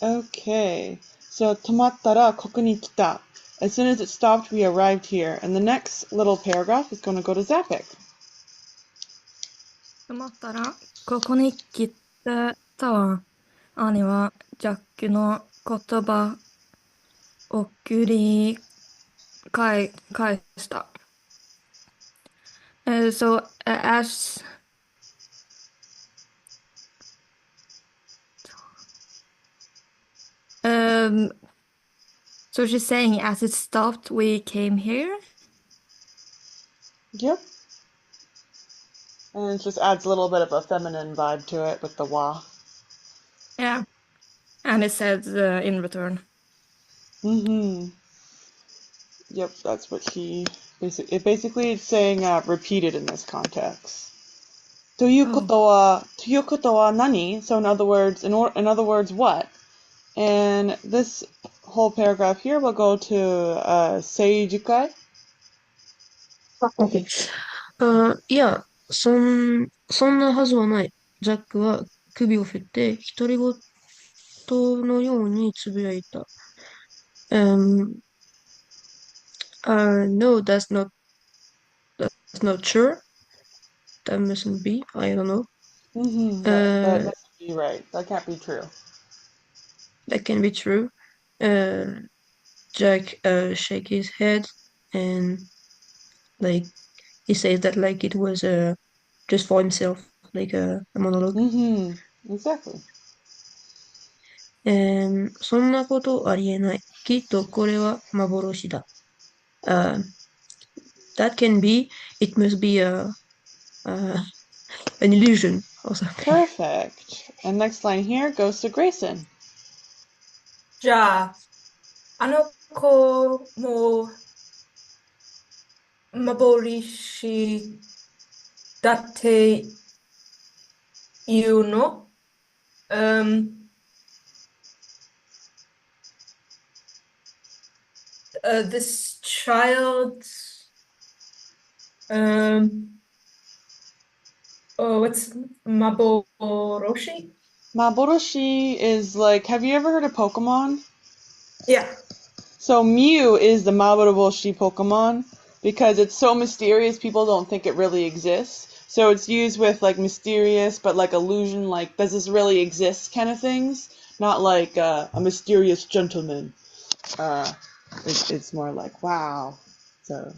Okay. So 止まったらここに来た. As soon as it stopped, we arrived here. And the next little paragraph is going to go to Zapic. 止まったら、ここに来たわ。兄はジャックの言葉を繰り返した。So as so she's saying as it stopped, we came here. Yep. And it just adds a little bit of a feminine vibe to it with the wa. Yeah, and it says in return. Mm-hmm. Yep, that's what she basically it's saying repeated in this context. ということは何? So in other words, what? And this whole paragraph here will go to Seijukai. Okay. いや、そんなはずはない。ジャックは首を振って独り言のようにつぶやいた。No, that's not true. That mustn't be. I don't know. Mm-hmm. That mustn't be right. That can't be true. That can be true. Jack shake his head and like he says that like it was just for himself, like a monologue. Mm-hmm. Exactly. そんなことありえない。きっとこれは幻だ。That can be, it must be an illusion or something. Perfect. And next line here goes to Grayson. じゃあ、あの子も幻だって言うの？This child's what's Maboroshi? Maboroshi is like, have you ever heard of Pokemon? Yeah. So Mew is the Maboroshi Pokemon because it's so mysterious people don't think it really exists. So it's used with like mysterious but like illusion, like does this really exist kind of things? Not like a mysterious gentleman. It's more like, wow. So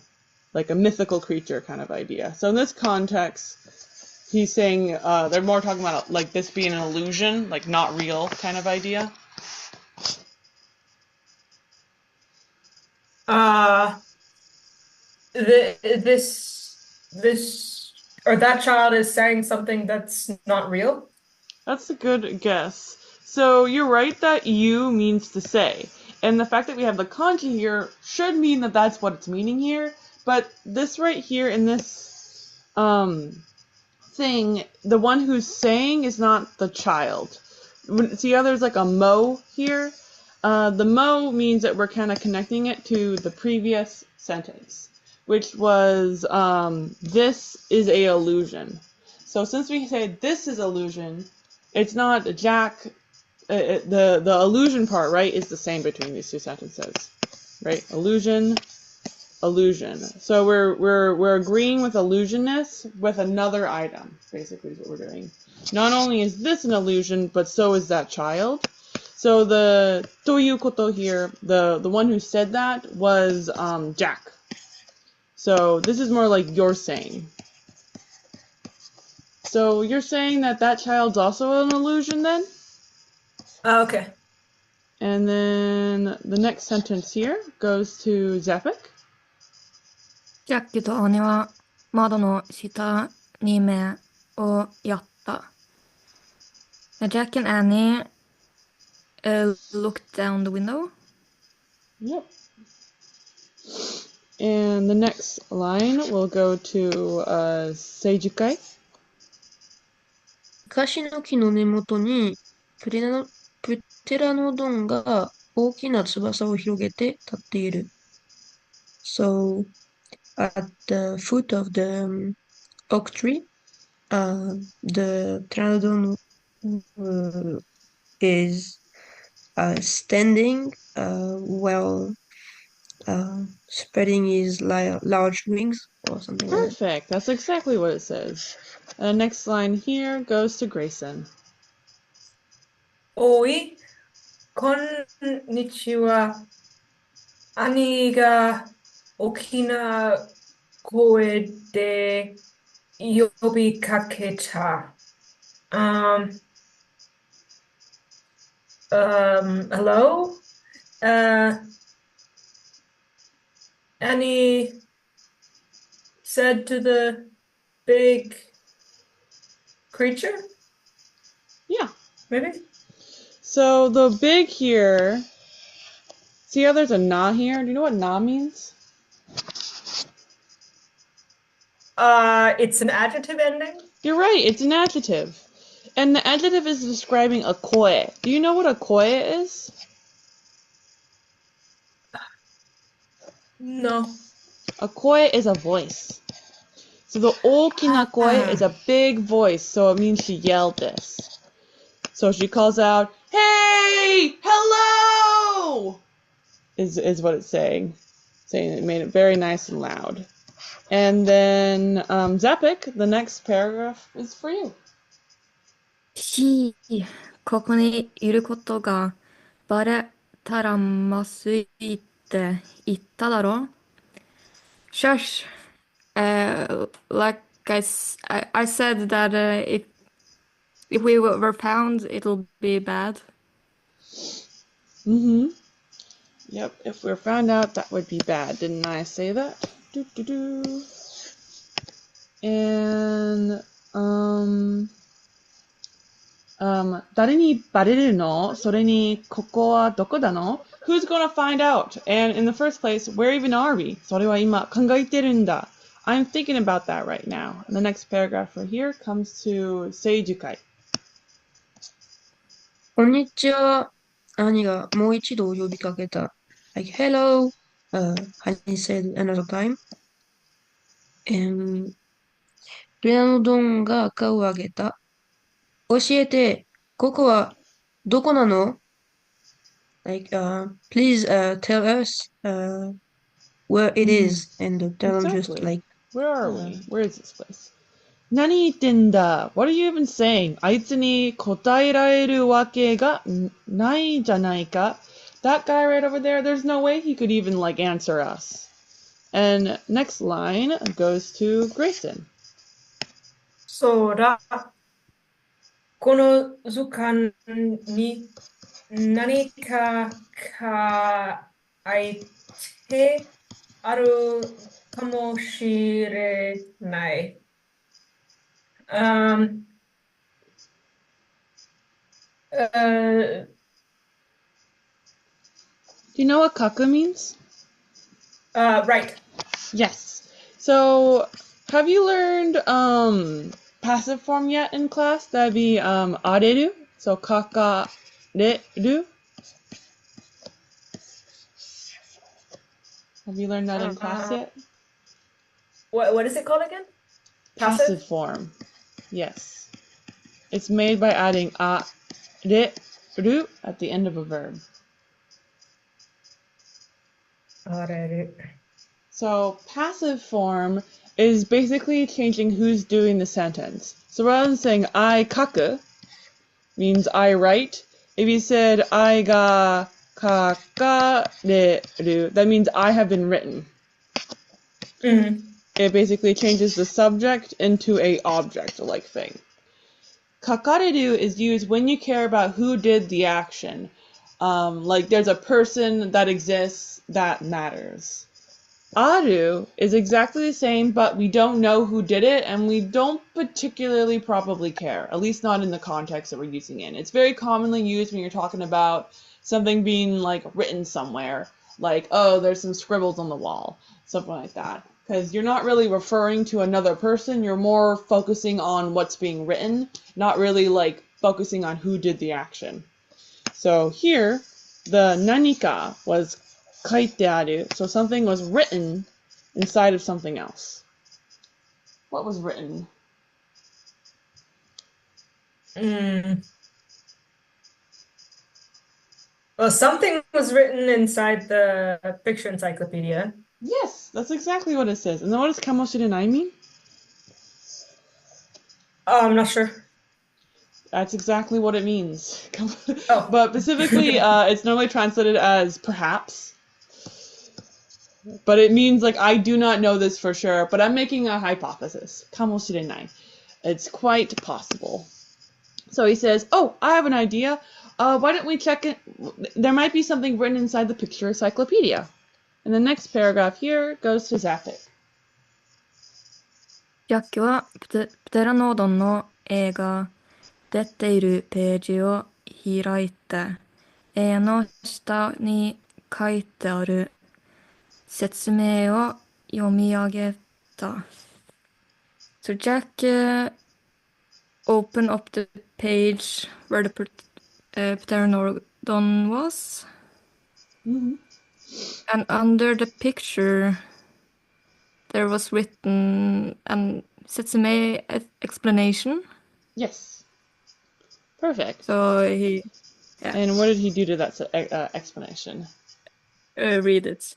like a mythical creature kind of idea. So in this context, he's saying they're more talking about like this being an illusion, like not real kind of idea. This or that child is saying something that's not real? That's a good guess. So you're right that you means to say. And the fact that we have the kanji here should mean that that's what it's meaning here. But this right here in this thing, the one who's saying is not the child. See how there's like a mo here? The mo means that we're kind of connecting it to the previous sentence, which was this is a illusion. So since we say this is illusion, it's not Jack. The illusion part, right, is the same between these two sentences, right? Illusion. So we're agreeing with illusionness with another item, basically is what we're doing. Not only is this an illusion, but so is that child. So the ということ here, the one who said that was Jack. So this is more like you're saying. So you're saying that child's also an illusion then? Okay. And then the next sentence here goes to Zapic. ジャックと兄は窓の下に目をやった。Jack and Annie looked down the window. Yep. And the next line will go to Seijukai. カシの木の根元にプテラノドンが大きな翼を広げて立っている。So, at the foot of the oak tree, the pteranodon is standing while spreading his large wings or something like that. Perfect. That's exactly what it says. Next line here goes to Grayson. おい、こんにちは。兄が大きな声で呼びかけた。Hello? Annie said to the big creature, Yeah. maybe? So the big here, see how there's a na here? Do you know what na means? It's an adjective ending. You're right, it's an adjective. And the adjective is describing a koe. Do you know what a koe is? No. A koe is a voice. So the okina koe is a big voice, so it means she yelled this. So she calls out, "Hey! Hello!" is what it's saying. Saying it made it very nice and loud. And then Zapic, the next paragraph is for you. ここにいることがバレたらまずいって言っただろ Shush. Like I said that if we were found, it'll be bad. Mm-hmm. Yep, if we're found out, that would be bad. Didn't I say that? Doo-doo-doo. And, 誰にバレるの？それに、ここはどこだの？ Who's gonna find out? And in the first place, where even are we? それは今考えてるんだ。I'm thinking about that right now. And the next paragraph for here comes to 聖樹会。こんにちは。兄がもう一度呼びかけた。Like, hello. Honey said another time. レナのドンが顔を上げた。教えて、ここはどこなの Like, please tell us where it is. And the Donald just Exactly. like, Where are we? Where is this place? 何言ってんだ? What are you even saying? あいつに答えられるわけがないじゃないか. That guy right over there, there's no way he could even like answer us. And next line goes to Grayson. そうだ。この図鑑に何か書いてあるかもしれない。Do you know what kaku means? Right. Yes. So, have you learned passive form yet in class? That'd be areru. So, kakareru. Have you learned that in class yet? What is it called again? Passive form. Yes. It's made by adding areru at the end of a verb. So passive form is basically changing who's doing the sentence. So rather than saying I kaku means I write, if you said I ga kakareru, that means I have been written. Mm-hmm. It basically changes the subject into a object-like thing. Kakareru is used when you care about who did the action. Like there's a person that exists that matters. Aru is exactly the same, but we don't know who did it, and we don't particularly probably care, at least not in the context that we're using it in. It's very commonly used when you're talking about something being like written somewhere, like, oh, there's some scribbles on the wall, something like that. Because you're not really referring to another person, you're more focusing on what's being written, not really like focusing on who did the action. So here, the nanika was kaite aru, so something was written inside of something else. What was written? Well, something was written inside the picture encyclopedia. Yes, that's exactly what it says. And then what does kamoshirenai mean? Oh, I'm not sure. That's exactly what it means. Oh. But specifically, it's normally translated as perhaps. But it means like I do not know this for sure, but I'm making a hypothesis. Kamoshirenai. It's quite possible. So he says, "Oh, I have an idea. Why don't we check it? There might be something written inside the picture encyclopedia." And the next paragraph here goes to Zapic. ジャックはプテラノードンの絵が出ているページを開いて、絵の下に書いてある説明を読み上げた。So Jack opened up the page where the pteranodon was, Mm-hmm. and under the picture there was written an setsume explanation. Yes. Perfect. So he And what did he do to that explanation? Read it.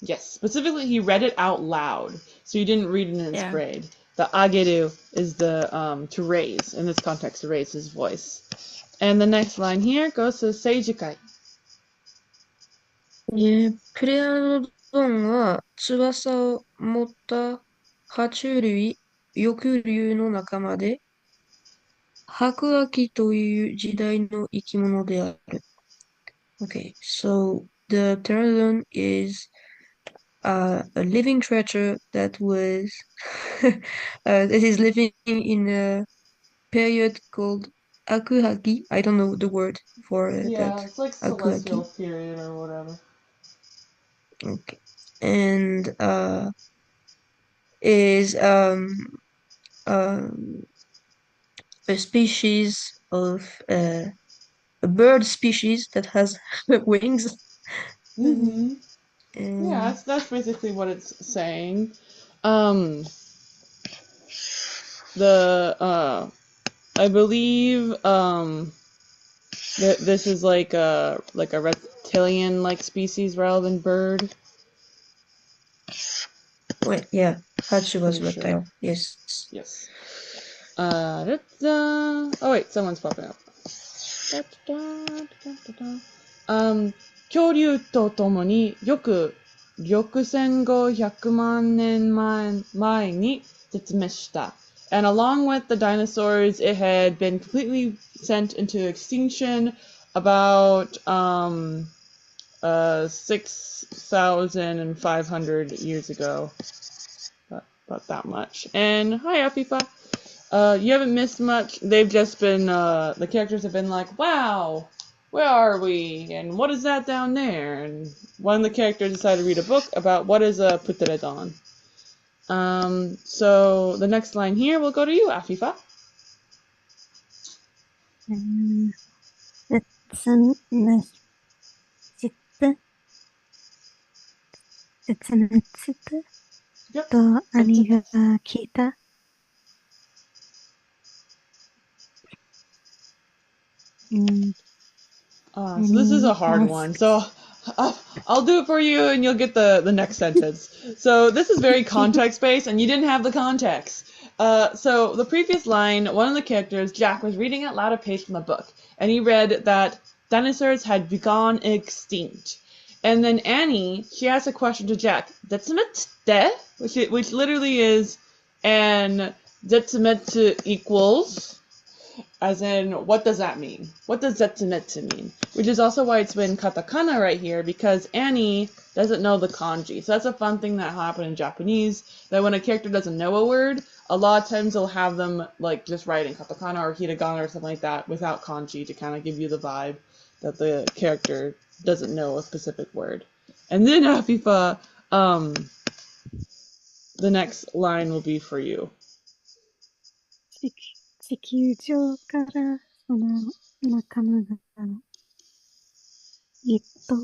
Yes, specifically he read it out loud, so he didn't read it in his Yeah. grade. The ageru is the to raise, in this context, to raise his voice. And the next line here goes to Seijikai. プレアノドンは翼を持った爬虫類、翼竜の仲間で、白亜紀という時代の生き物である。Okay, so the pteranodon is a living creature that was that is living in a period called Akuhaki. I don't know the word for that. It's like celestial period or whatever. Okay, and is a species of a bird species that has wings. Mm-hmm. And Yeah, that's basically what it's saying. I believe this is like a reptilian like species rather than bird. wait, yeah, Hachi was Pretty reptile. sure. Yes. Yes. Oh wait, someone's popping up. 恐竜とともによく6500万年前に絶滅した。And along with the dinosaurs, it had been completely sent into extinction about 6,500 years ago. About that much. And hi, Afifa. You haven't missed much. They've just been, the characters have been like, wow, where are we? And what is that down there? And one of the characters decided to read a book about what is a pteranodon. So the next line here will go to you, Afifa. 絶滅 Yep. と兄が聞いた。So this is a hard one. So I'll do it for you and you'll get the next sentence. So this is very context-based and you didn't have the context. So the previous line, one of the characters, Jack, was reading out loud a page from a book. And he read that dinosaurs had become extinct. And then Annie, she asked a question to Jack, "Zetsumetsu?" Which literally is, and zetsumetsu equals, as in, what does that mean? What does zetsumetsu mean? Which is also why it's been katakana right here, because Annie doesn't know the kanji. So that's a fun thing that happened in Japanese, that when a character doesn't know a word, a lot of times they'll have them like just write in katakana or hiragana or something like that without kanji to kind of give you the vibe that the character doesn't know a specific word. And then Afifa, the next line will be for you. 地球上からその仲間がいっと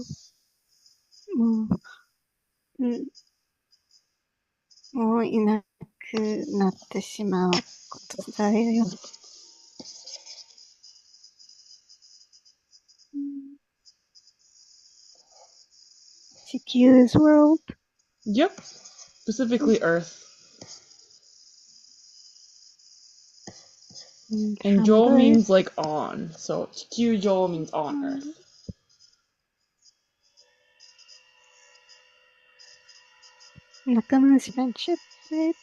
もういなくなってしまうことだよ。Chikyu's world. Yep. Specifically Earth. And Jo means like on. So Chikyu Jo means on Earth. Nakama's friendship, right?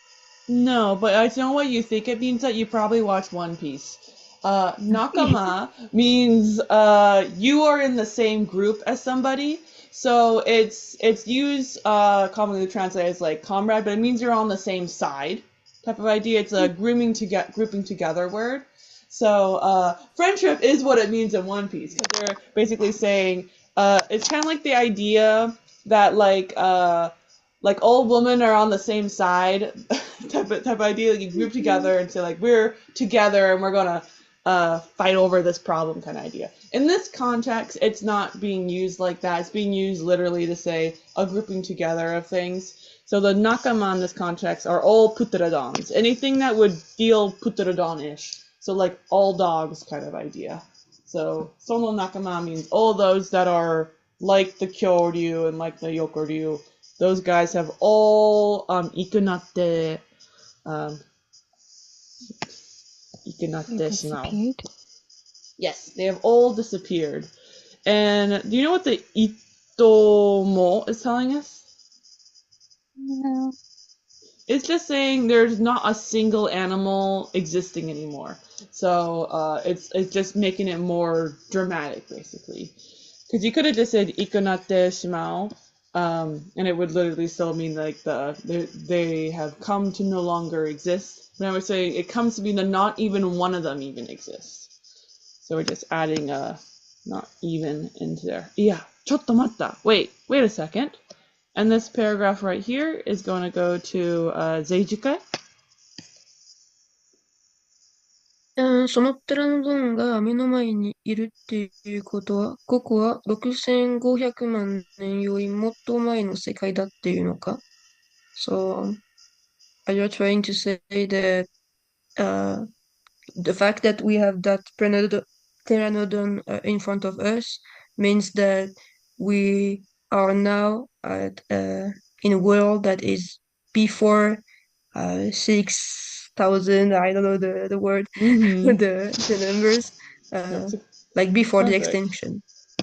No, but I know what you think it means that you probably watch One Piece. Nakama means you are in the same group as somebody. So it's used commonly translated as like comrade, but it means you're on the same side type of idea. It's a grouping together word. So friendship is what it means in One Piece, because they're basically saying it's kind of like the idea that like all women are on the same side type of idea. Like you group together and say like we're together and we're gonna fight over this problem kind of idea. In this context, it's not being used like that. It's being used literally to say a grouping together of things. So the nakama in this context are all puteradons. Anything that would feel puteradon-ish. So like all dogs kind of idea. So sono nakama means all those that are like the kyoryu and like the yokoryu. Those guys have all ikunatte Disappeared. Yes, they have all disappeared. And do you know what the itomo is telling us? No. It's just saying there's not a single animal existing anymore. So it's just making it more dramatic, basically. Because you could have just said ikunatte shimao, and it would literally still mean like they have come to no longer exist. But I would say it comes to mean that not even one of them even exists. So we're just adding not even into there. Yeah, ちょっと待った. Wait a second. And this paragraph right here is going to go to Zeijukai. そのプテラノドンが目の前にいるっていうことは、ここは6500万年よりもっと前の世界だっていうのか ?So, are you trying to say that the fact that we have that pteranodon in front of us means that we are now in a world that is before 6,000, I don't know the word, Mm-hmm. the numbers, like before the Perfect. extinction.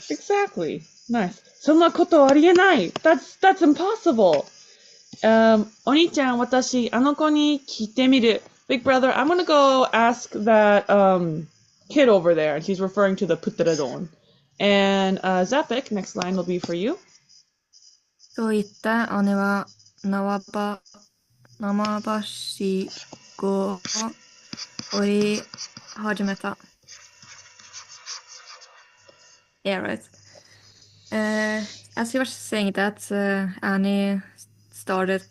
Exactly. Nice. そんなことありえない. That's impossible. お兄ちゃん、私、あの子に聞いてみる. Big brother, I'm gonna go ask that kid over there. And he's referring to the Putteradon. And Zapic, next line will be for you. と言って姉は生橋を降り始めた。Yeah, right. As you were saying that, Annie started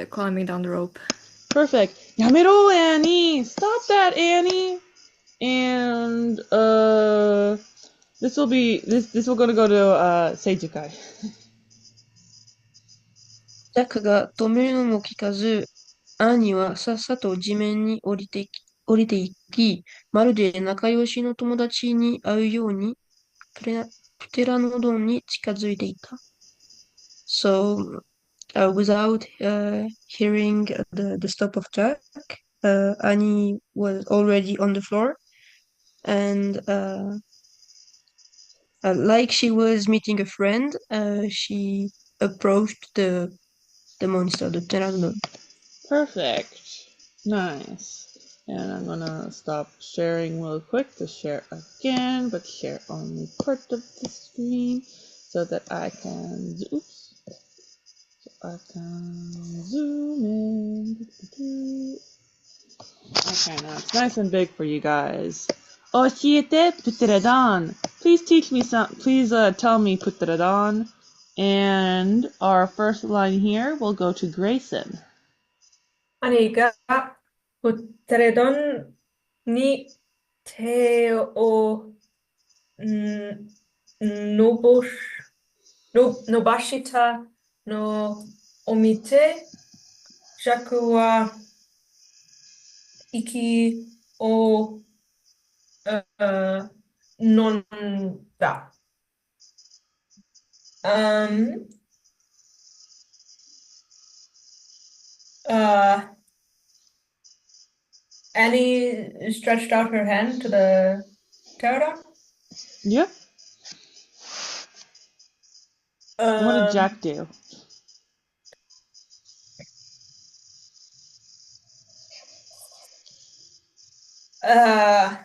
climbing down the rope. Perfect. やめろ, Annie. Stop that, Annie. And this will gonna go to Seijukai. ジャックが止めるのも聞かず、アンニはさっさと地面に降りていき、まるで仲良しの友達に会うようにプテラノドンに近づいていた。So, without hearing the stop of Jack, Annie was already on the floor, and like she was meeting a friend, she approached the monster, the pteranodon. Perfect. Nice. And I'm gonna stop sharing real quick to share again, but share only part of the screen so that I can zoom in. Okay, now it's nice and big for you guys. 教えて, Putteradon. Please teach me please tell me Putteradon. And our first line here will go to Grayson. 兄がプテレドンに手を伸ばしたのを見て、ジャックは息を飲んだ。Uh, Annie stretched out her hand to the pterodon. Yep. What did Um, Jack do? uh,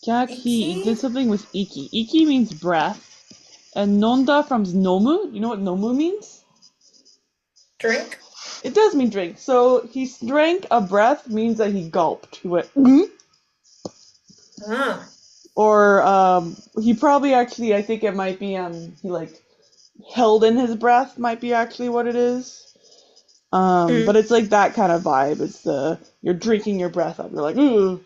Jack, he Iki? did something with iki. Iki means breath. And nonda from nomu. You know what nomu means? Drink? It does mean drink. So he drank a breath means that he gulped. He went, "Mm." Ah. Or he probably actually, I think it might be he like held in his breath might be actually what it is. But it's like that kind of vibe. It's you're drinking your breath up. You're like, ooh.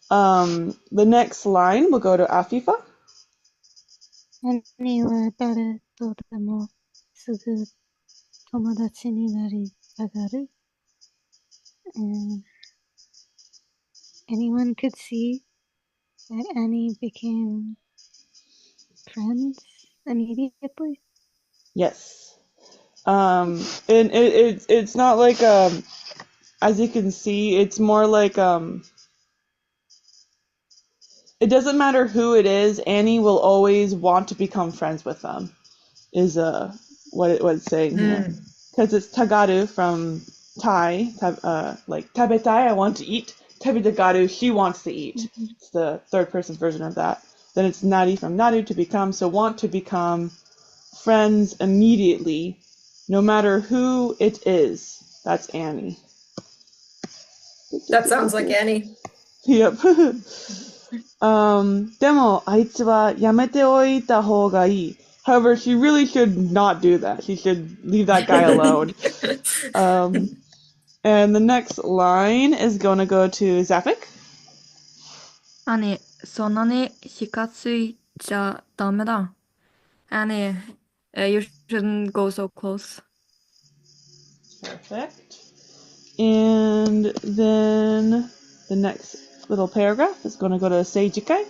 The next line will go to Afifa. 兄は誰とでもすぐ友達になりたがる。And anyone could see that Annie became friends immediately. Yes. And it's not like as you can see, it's more like it doesn't matter who it is, Annie will always want to become friends with them. Is what it's saying here. Because it's tagaru from Thai, like tabetai, I want to eat. Tabitagaru, she wants to eat. It's the third person version of that. Then it's nari from naru, to become. So want to become friends immediately, no matter who it is. That's Annie. That sounds like Annie. Yep. でも、あいつはやめておいた方がいい。However, she really should not do that. She should leave that guy alone. And the next line is going to go to Zapic. 兄、そんなに近づいちゃダメだ。Annie, you shouldn't go so close. Perfect. And then the next little paragraph is going to go to Seijikai.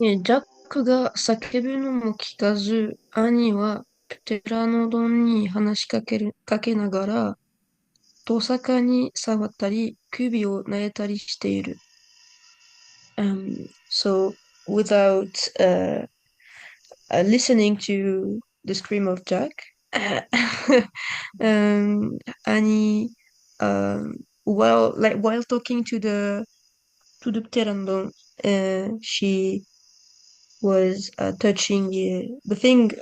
ジャックが叫ぶのも聞かず、兄はプテラノドンに話しかけながら、トサカに触ったり、首を撫でたりしている。So, without listening to the scream of Jack, Annie, while talking to the pteranodon, she was touching the thing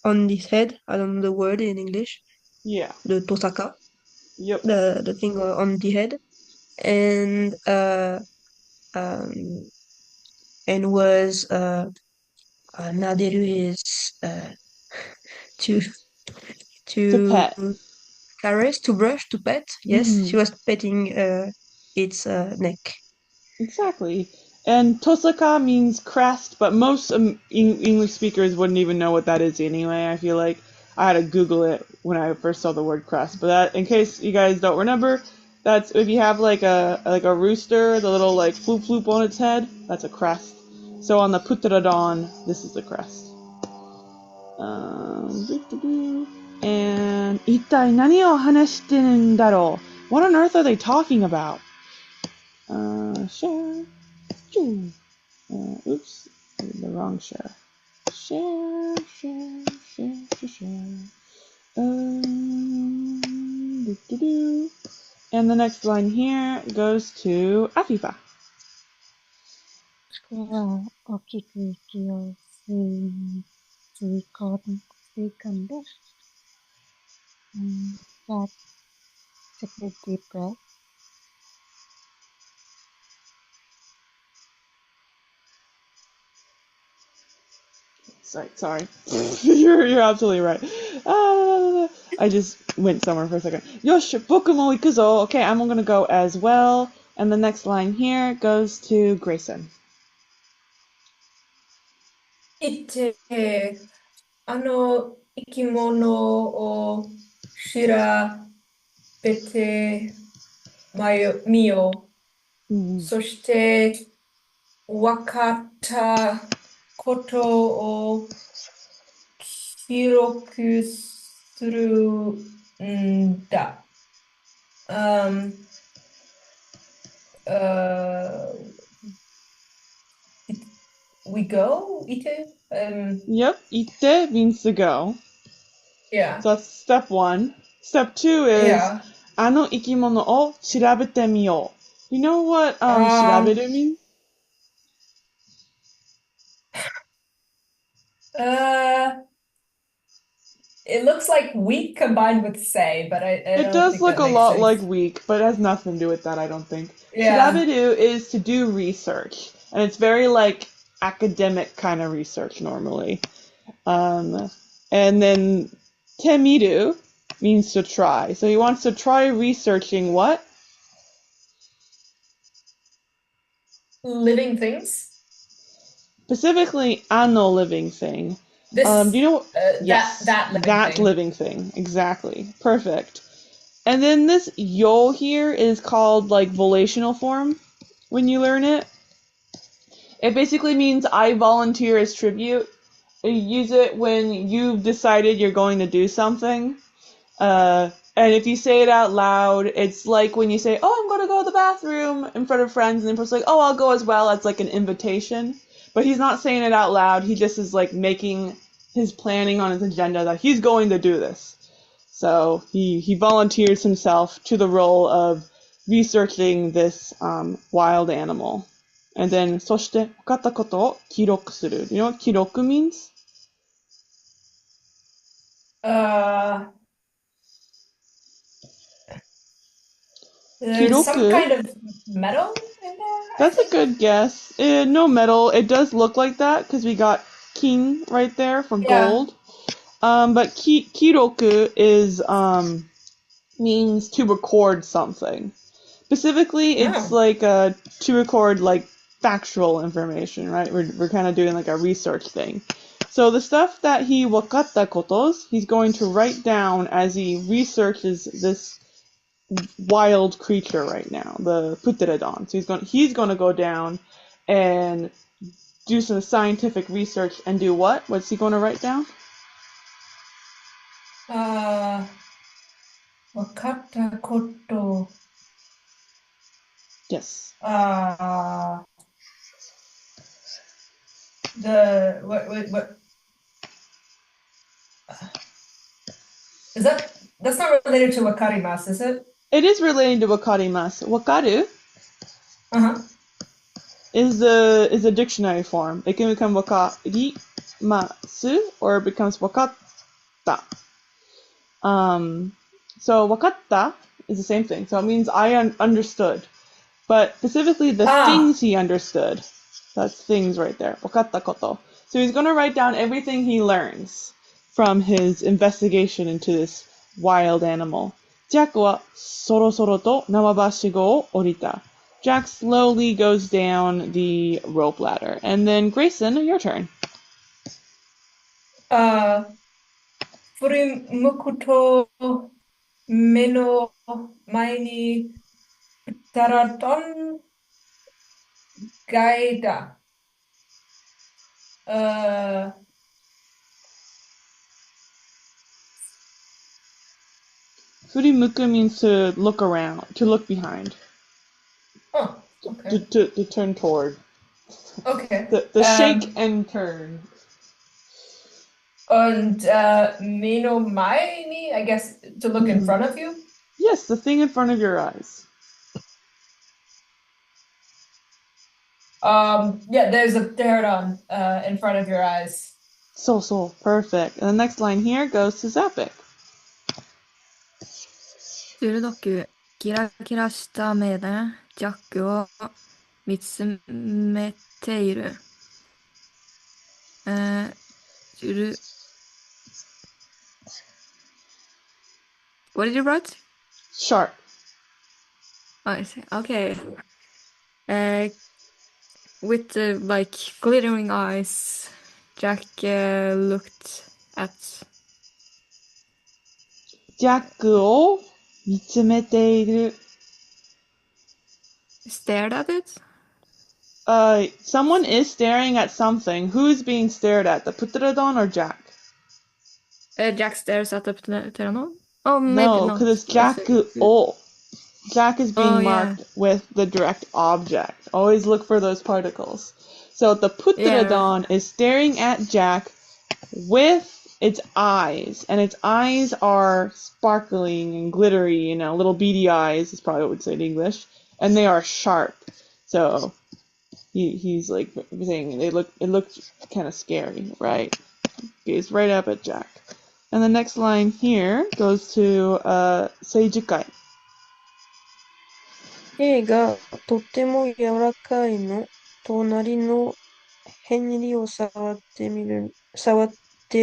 on his head. I don't know the word in English. Yeah. The tosaka. Yep. The thing on the head, and was naderu is to To pet. caress, to brush, to pet. Yes, she was petting its neck. Exactly. And Tosaka means crest, but most English speakers wouldn't even know what that is anyway. I feel like I had to Google it when I first saw the word crest. But that, in case you guys don't remember, that's if you have like a rooster, the little like floop floop on its head, that's a crest. So on the Putradon, this is the crest. And 一体何を話してるんだろう? What on earth are they talking about? Share. Oops, the wrong share. Share. And the next line here goes to Afifa. は大きく息を吸い込んで、Jack took a deep breath. Sorry. You're absolutely right. I just went somewhere for a second. Yosh, boku mo ikuzo. Okay, I'm gonna go as well. And the next line here goes to Grayson. あの生き物を調べてみよう。そして分かったことを記録するだ。Um, uh, we go, ite? Yep, ite means to go. Yeah. So that's step 1. Step 2 is Yeah. あの生き物を調べてみよう. You know what 調べる means? It looks like weak combined with say, but I It don't does think look that a makes lot sense. like weak, but it has nothing to do with that, I don't think. Yeah. Shiraberu is to do research, and it's very like academic kind of research normally. And then temiru means to try. So he wants to try researching what? Living things? Specifically, ano living thing. This, Do you know? Yes, that living that thing. living thing. Exactly. Perfect. And then this yo here is called like volitional form when you learn it. It basically means I volunteer as tribute. You use it when you've decided you're going to do something. And if you say it out loud, it's like when you say, oh, I'm going to go to the bathroom in front of friends, and then person's like, oh, I'll go as well. It's like an invitation. But he's not saying it out loud. He just is like making his planning on his agenda that he's going to do this. So he volunteers himself to the role of researching this wild animal. And then, そして、分かったことを記録する. You know what 記録 means? There's some Kiroku? kind of metal in there, I That's a think. good guess. No metal. It does look like that because we got king right there for Yeah. gold. But kiroku is means to record something. Specifically, it's Oh. like to record like factual information, right? We're kind of doing like a research thing. So the stuff that he wakatta kotos, he's going to write down as he researches this wild creature right now, the Pterodon. So he's going to go down and do some scientific research and do what? What's he going to write down? わかったこと。 Yes. What is that? That's not related to wakarimasu, is it? It is related to wakarimasu. Wakaru Uh-huh. is a dictionary form. It can become wakarimasu or it becomes wakatta. So wakatta is the same thing. So it means I understood. But specifically the things he understood. That's things right there. Wakatta koto. So he's going to write down everything he learns from his investigation into this wild animal. Jack wa sorosoro to namabashigo o orita. Jack slowly goes down the rope ladder. And then Grayson, your turn. 振り向くと目の前にプテラドンがいた。Furimuku means to look around, to look behind, Oh, okay. to turn toward. Okay. The shake and turn. Und目の前に, I guess, to look in front of you? Yes, the thing in front of your eyes. Yeah, there's a pterodon in front of your eyes. So, perfect. And the next line here goes to Zapic. 鋭くキラキラした目でジャックを見つめている。What did you write? Sharp. Oh, I see. Okay. With the like glittering eyes, Jack looked at. ジャックを見つめている. Stared at it? Someone is staring at something. Who's being stared at? The Pterodon or Jack? Jack stares at the pterodon. Oh, maybe No, not. because it's Jack O. Jack is being Oh, yeah. marked with the direct object. Always look for those particles. So the Putradon is staring at Jack with its eyes, and its eyes are sparkling and glittery, little beady eyes is probably what we'd say in English, and they are sharp. So he's like saying it looked kind of scary, right? Gaze right up at Jack. And the next line here goes to Seijukai. A がとっても柔らかいの。隣のヘンリーを触って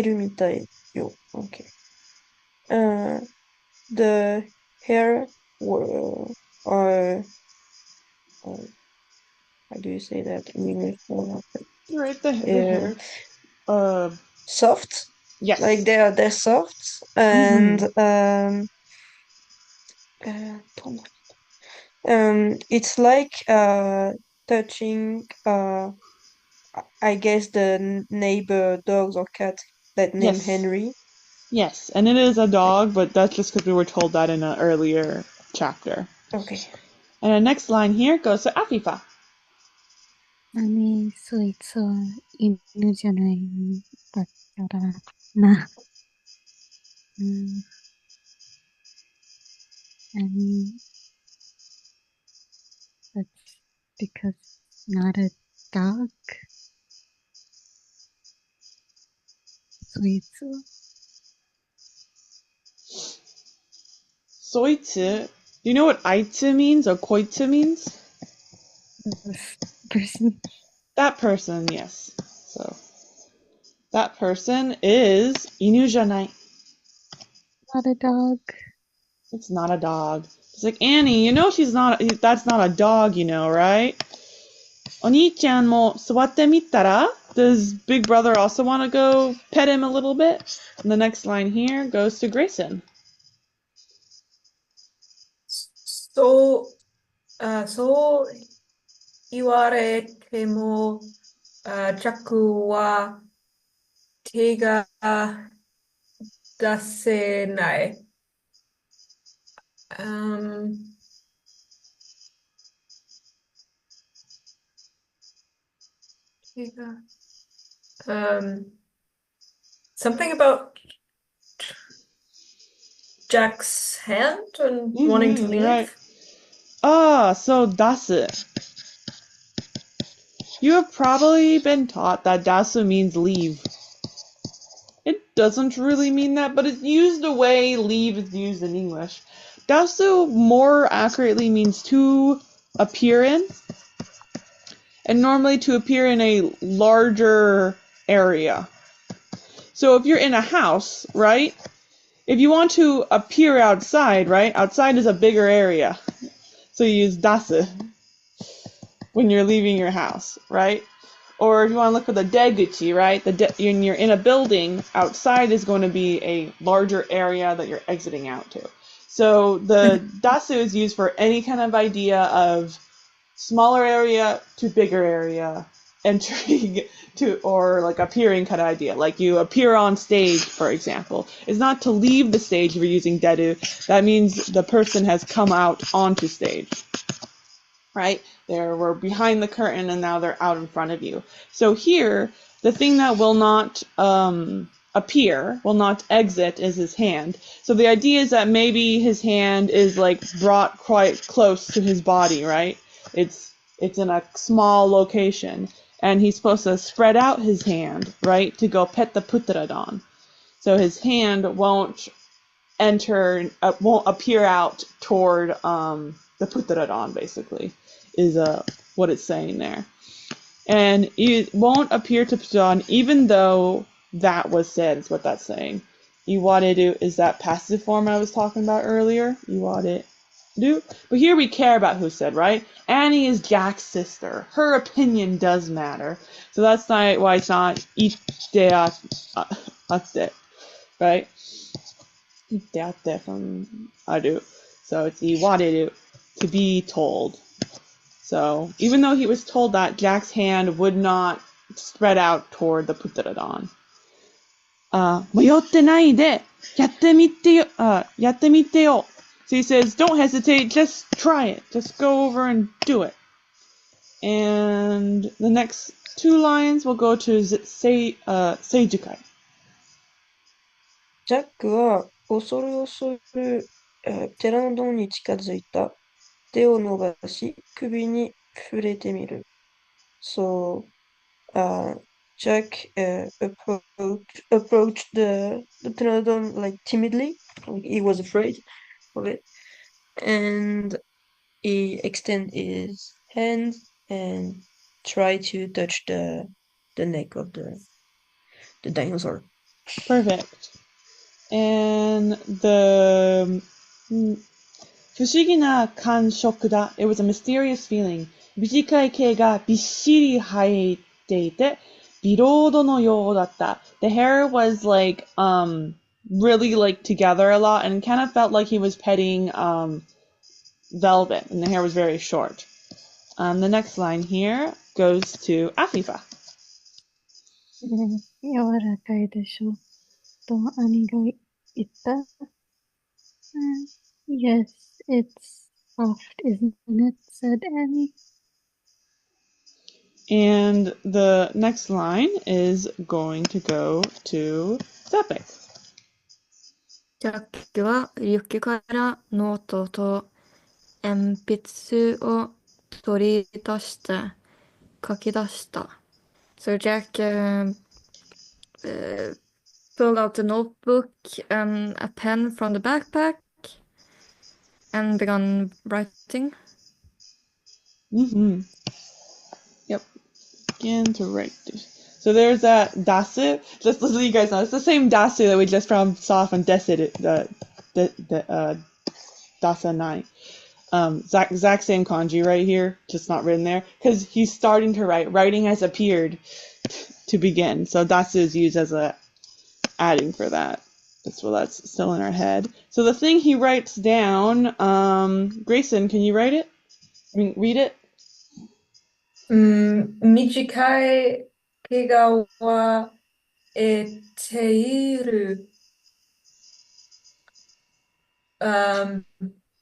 るみたいよ。Okay. The hair are, how do you say that in English? Right, the hair. Soft. Yes. Like they're soft and it's like touching I guess the neighbor dogs or cats that named Yes. Henry. Yes, and it is a dog, but that's just because we were told that in an earlier chapter. Okay. And the next line here goes to Afifa. そいつは犬じゃないんだからな。That's because it's not a dog. そいつは Soitsu. Do you know what aitsu means or koitsu means? person. That person, yes. So that person is inu janai. Not a dog. It's not a dog. It's like, Annie, that's not a dog, right? Oni-chan mo suwatte mitara? Does Big Brother also want to go pet him a little bit? And the next line here goes to Grayson. そう言われても、ジャックは手が出せない。Something about Jack's hand and wanting to leave. Right. So dasu. You have probably been taught that dasu means leave. It doesn't really mean that, but it's used the way leave is used in English. Dasu more accurately means to appear in, and normally to appear in a larger area. So if you're in a house, right? If you want to appear outside, right? Outside is a bigger area. So you use dasu when you're leaving your house, right? Or if you want to look for the deguchi, right? When you're in a building, outside is going to be a larger area that you're exiting out to. So the dasu is used for any kind of idea of smaller area to bigger area, entering to, or like appearing kind of idea. Like you appear on stage, for example. It's not to leave the stage if you're using deru. That means the person has come out onto stage, right? They were behind the curtain and now they're out in front of you. So here, the thing that will not appear, will not exit, is his hand. So the idea is that maybe his hand is like brought quite close to his body, right? It's in a small location, and he's supposed to spread out his hand, right, to go pet the Putradon. So his hand won't appear out toward the Putradon, basically, is what it's saying there. And it won't appear to Putradon even though that was said, is what that's saying. Iwareru is that passive form I was talking about earlier. Iwareru. But here we care about who said, right? Annie is Jack's sister. Her opinion does matter. So that's not why it's not iteate, right? Iteate from aru. So it's iwareru, to be told. So even though he was told that, Jack's hand would not spread out toward the Putradon. 迷ってないで、やってみてよ。So he says, don't hesitate, just try it. Just go over and do it. And the next 2 lines will go to Seijukai. ジャックは恐る恐る、寺のドンに近づいた。手を伸ばし、首に触れてみる。So, Jack approached the pteranodon like timidly, like he was afraid of it, and he extended his hand and tried to touch the neck of the dinosaur. Perfect. And the 不思議な感触だ. It was a mysterious feeling. 短い毛がびっしり生えていて、ビロードのようだった. The hair was like, really like together a lot and kind of felt like he was petting, velvet and the hair was very short. The next line here goes to Afifa. 柔らかいでしょ。と兄が言った。Yes, it's soft, isn't it? Said Annie. And the next line is going to go to Zapic. ジャックはリュックからノートと鉛筆を取り出して書き出した。So Jack pulled out the notebook and a pen from the backpack and began writing. Yep. Begin to write. So there's that dasu. Just so you guys know, it's the same dasu that we just saw from Desu, Dasa 9. Exact same kanji right here, just not written there, because he's starting to write. Writing has appeared to begin. So dasu is used as a adding for that. So that's still in our head. So the thing he writes down, Grayson, can you write it? I mean, read it? 短い毛が生えている。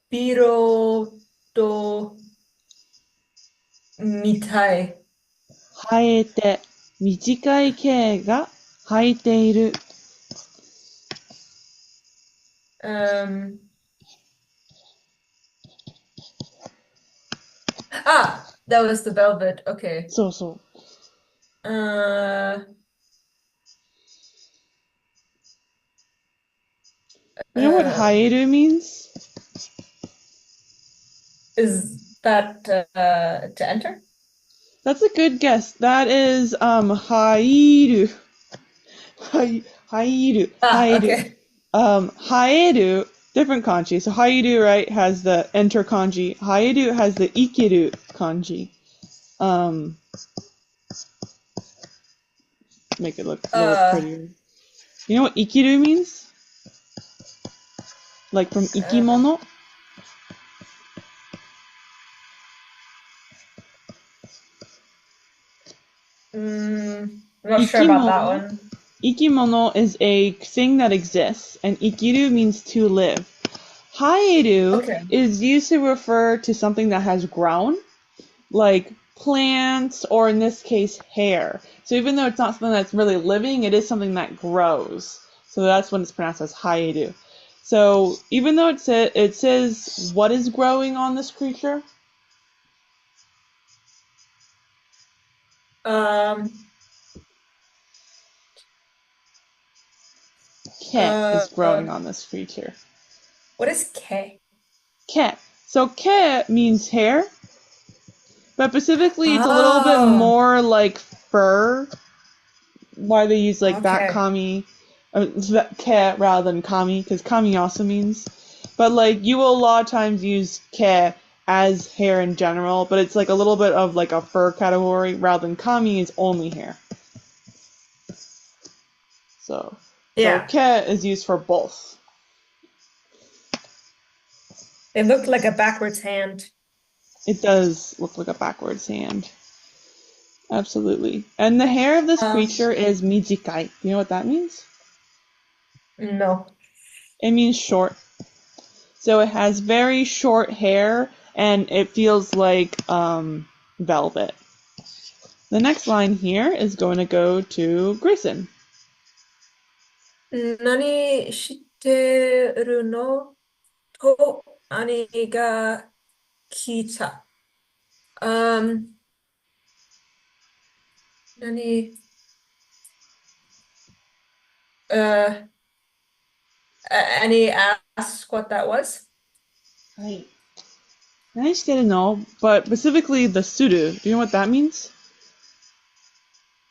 ビロードみたい。生えて、短い毛が生えている。That was the velvet. Okay. そうそう。You know what 生える means? Is that to enter? That's a good guess. That is 入る。入る。Okay. 生える different kanji. So 入る right has the enter kanji. 生える has the 生きる kanji. Make it look a little prettier. You know what 生きる means? Like from 生き物? I'm not sure about that one. Ikimono is a thing that exists, and ikiru means to live. Haeru is used to refer to something that has grown, like plants, or in this case, hair. So even though it's not something that's really living, it is something that grows. So that's when it's pronounced as haeru. So even though it says what is growing on this creature? Ke is growing on this creature. What is K? Ke. So ke means hair, but specifically it's a little bit more like fur. Why they use like that kami, ke rather than kami, because kami also means. But like you will a lot of times use ke as hair in general, but it's like a little bit of like a fur category rather than kami is only hair. So ke is used for both. It looked like a backwards hand. It does look like a backwards hand. Absolutely. And the hair of this creature is mijikai. You know what that means? No. It means short. So it has very short hair and it feels like velvet. The next line here is going to go to Grayson. 何してるのと兄が来た。何uh, and he asked what that was. Right. Nice to know, but specifically the suru. Do you know what that means?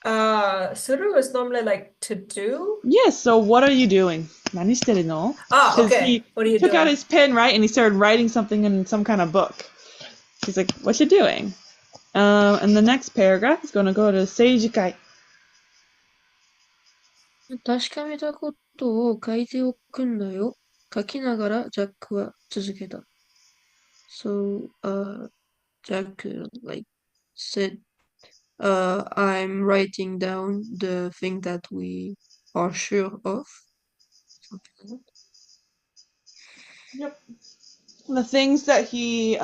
Suru is normally like to do. Yes, so what are you doing? 何してるの? Ah, 'Cause okay. he What are you took out doing? his pen, right, and he started writing something in some kind of book. He's like, what you doing? And the next paragraph is going to go to 政治会. 確かめたことを書いておくんだよ。書きながらジャックは続けた。So, Jack said, I'm writing down the thing that we are sure of. Something like that. Yep. The things that he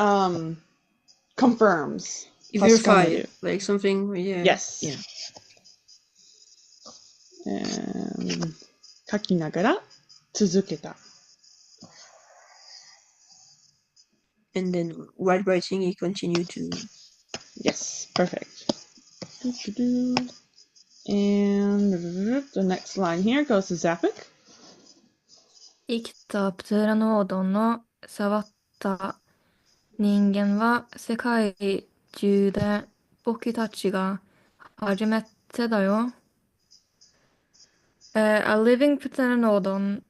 confirms. Verify 確かめる. it, like something, yeah. Yes. Yeah. And 書きながら続けた. And then while writing, he continued to. Yes, perfect. And the next line here goes to Zapic. 生きたプテラノードンの触った人間は世界中で僕たちが初めてだよ。A living pteranodon,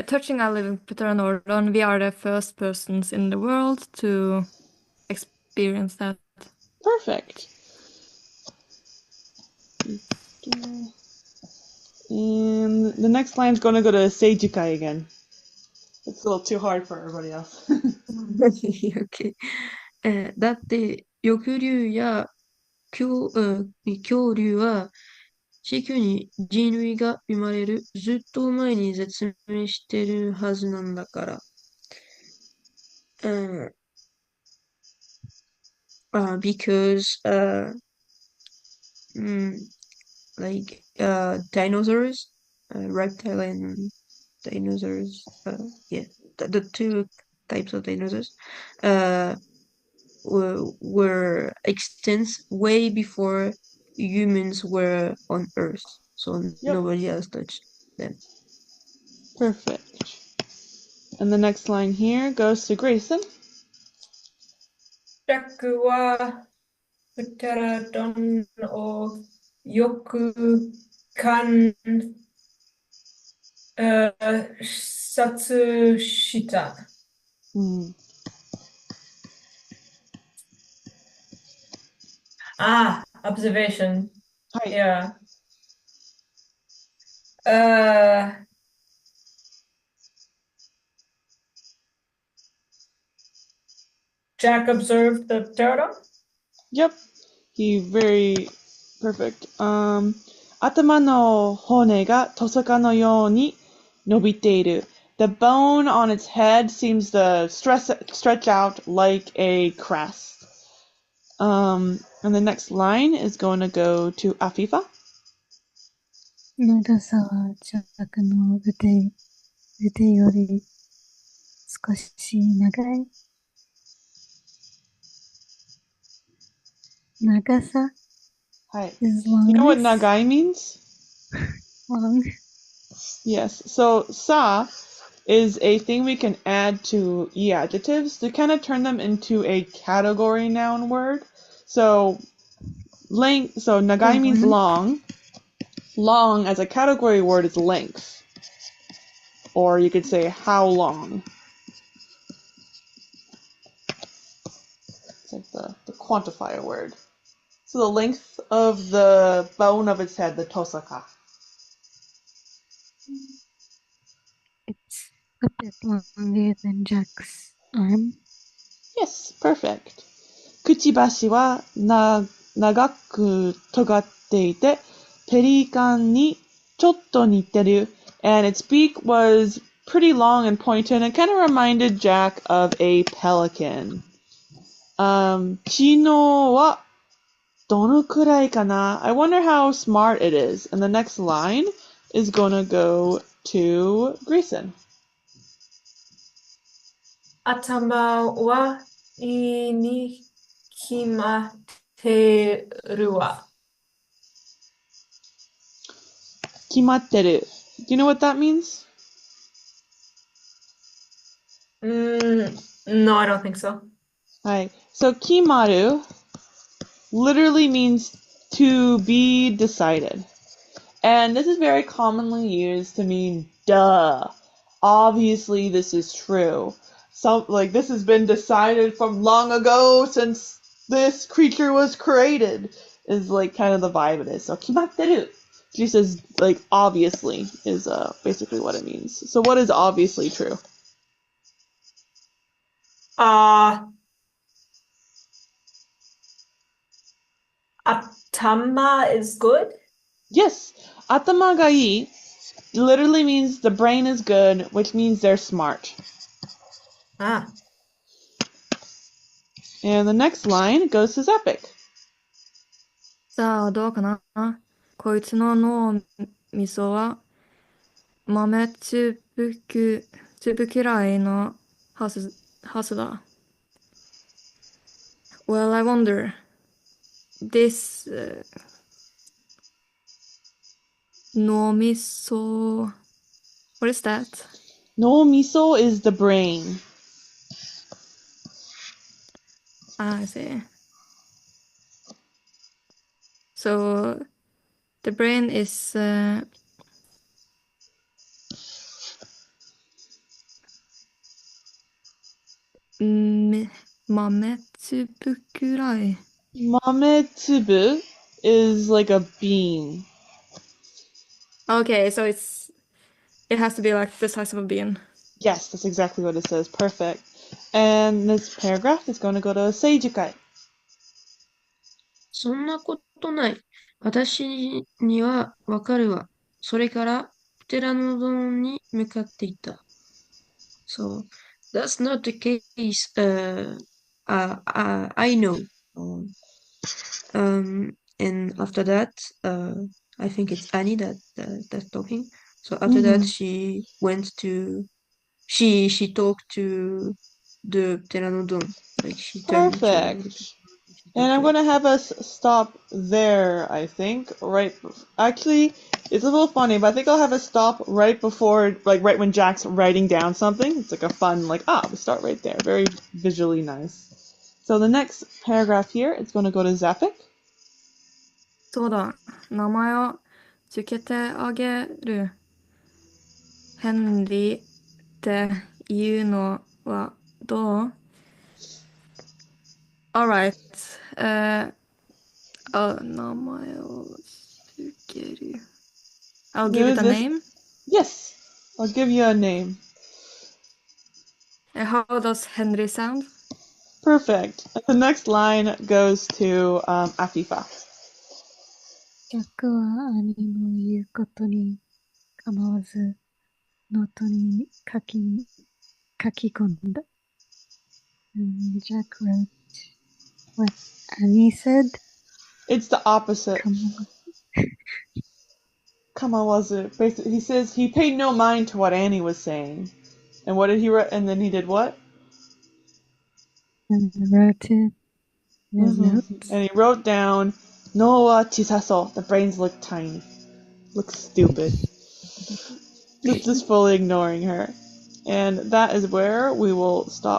touching a living pteranodon, we are the first persons in the world to experience that. Perfect. And the next line is going to go to Seijikai again. It's a little too hard for everybody else. Okay. だって翼竜や恐竜は地球に人類が生まれるずっと前に説明してるはずなんだから。Because like dinosaurs, reptile and dinosaurs, yeah, the two types of dinosaurs were extinct way before humans were on Earth, so nobody else touched them. Perfect. And the next line here goes to Grayson. ジャックはプテラドンをよく観察した。Observation. Yeah. Jack observed the pterodon? Yep. He very perfect. 頭の骨がトサカのように伸びている. The bone on its head seems to stretch out like a crest. And the next line is going to go to Afifa. 長さはジャックの腕より少し長い。長さ is long. You know what nagai means? Long. Yes. So sa is a thing we can add to adjectives to kind of turn them into a category noun word. So length. So nagai means long. Long as a category word is length. Or you could say how long. It's like the quantifier word. So the length of the bone of its head, the tosaka. It's a bit longer than Jack's arm. Yes, perfect. くちばしは長く尖っていて、ペリカンにちょっと似てる。And its beak was pretty long and pointed and kind of reminded Jack of a pelican. 知能はどのくらいかな? I wonder how smart it is. And the next line is gonna go to Grayson. 頭はいいに決まってるわ。決まってる. Do you know what that means? No, I don't think so. Right. So kimaru literally means to be decided. And this is very commonly used to mean duh. Obviously this is true. So like this has been decided from long ago since this creature was created is like kind of the vibe it is. So kimatteru. She says like obviously is basically what it means. So what is obviously true? Atama is good? Yes. Atama ga ii literally means the brain is good, which means they're smart. Ah. And the next line goes to Zapic. さあ、どうかな？こいつの脳みそは豆粒くらいのはずだ。Well, I wonder. This 脳みそ What is that? No miso is the brain. I see. So the brain is豆粒くらい. Mametsubu is like a bean. Okay, so it has to be like the size of a bean. Yes, that's exactly what it says. Perfect. And this paragraph is going to go to Seijukai. そんなことない。私にはわかるわ。それから、プテラノドンに向かっていった。So, that's not the case. I know. And after that, I think it's Annie that's talking. So after that, she went to, she talked to the pteranodon. Like she turned to. Perfect. And I'm going to have us stop there, I think. Actually, it's a little funny, but I think I'll have us stop right before, like right when Jack's writing down something. It's like a fun, like, we start right there. Very visually nice. So the next paragraph here is going to go to Zapic. そうだ、名前をつけてあげる。ヘンリーっていうのはどう？ Alright. 名前をつける。I'll give it a name. Yes, I'll give you a name. How does Henry sound? Perfect. The next line goes to Afifa. 逆は兄の言うことに構わず、ノートに書き込んだ。Jack wrote what Annie said. It's the opposite. Kamawazu. Basically, he says he paid no mind to what Annie was saying. And what did he write? And then he did what? And wrote it in his notes. And he wrote down, Noa chisaso. The brains look tiny. Look stupid. Just fully ignoring her. And that is where we will stop